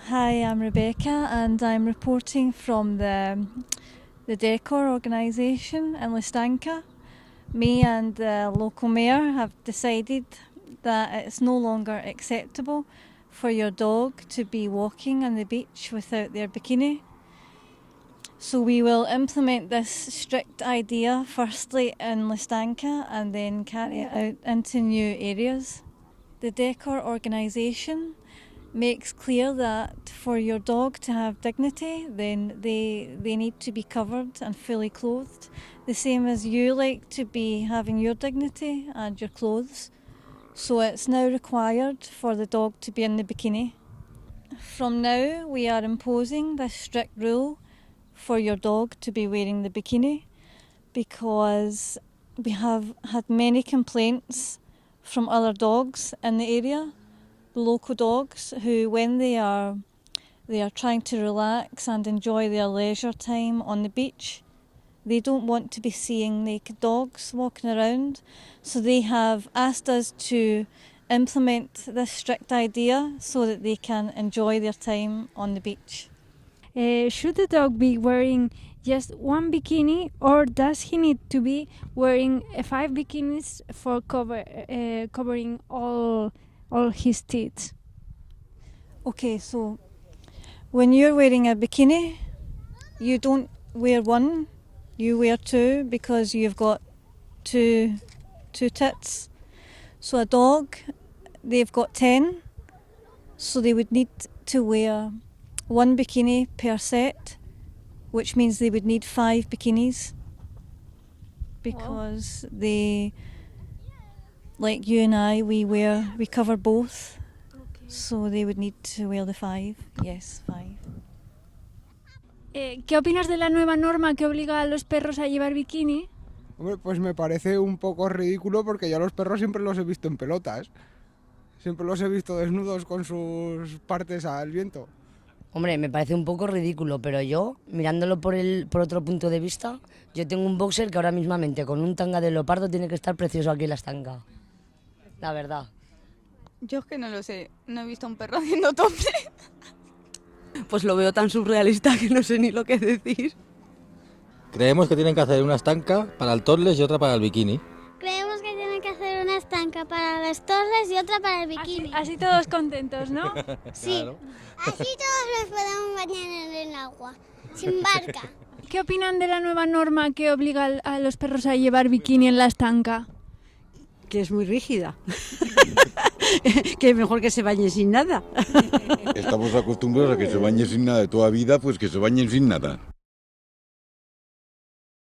Hi, I'm Rebecca and I'm reporting from the Decor Organization in Estanca. Me and the local mayor have decided that it's no longer acceptable for your dog to be walking on the beach without their bikini. So we will implement this strict idea firstly in Estanca and then carry it out into new areas. The Decor Organisation makes clear that for your dog to have dignity, then they need to be covered and fully clothed, the same as you like to be having your dignity and your clothes. So it's now required for the dog to be in the bikini. From now we are imposing this strict rule for your dog to be wearing the bikini because we have had many complaints from other dogs in the area, local dogs who, when they are trying to relax and enjoy their leisure time on the beach, they don't want to be seeing naked dogs walking around. So they have asked us to implement this strict idea so that they can enjoy their time on the beach. Should the dog be wearing just one bikini, or does he need to be wearing 5 bikinis for covering all his teeth? Okay, so when you're wearing a bikini, you don't wear one, you wear 2 because you've got two tits. So a dog, they've got 10, so they would need to wear 1 bikini per set, which means they would need 5 bikinis because they, like you and I, we cover both. Okay. So they would need to wear the 5. Yes, 5. ¿Qué opinas de la nueva norma que obliga a los perros a llevar bikini? Hombre, pues me parece un poco ridículo porque yo a los perros siempre los he visto en pelotas. Siempre los he visto desnudos con sus partes al viento. Hombre, me parece un poco ridículo, pero yo, mirándolo por otro punto de vista, yo tengo un boxer que ahora mismamente con un tanga de leopardo tiene que estar precioso aquí en la estanca. La verdad. Yo es que no lo sé, no he visto a un perro haciendo topless. Pues lo veo tan surrealista que no sé ni lo que decir. Creemos que tienen que hacer una estanca para el topless y otra para el bikini. Creemos que tienen que hacer una estanca para los topless y otra para el bikini. Así todos contentos, ¿no? Sí, Claro. así todos nos podemos bañar en el agua, sin barca. ¿Qué opinan de la nueva norma que obliga a los perros a llevar bikini en la estanca? Que es muy rígida. Que mejor que se bañe sin nada. Estamos acostumbrados a que se bañen sin nada de toda vida, pues que se bañen sin nada.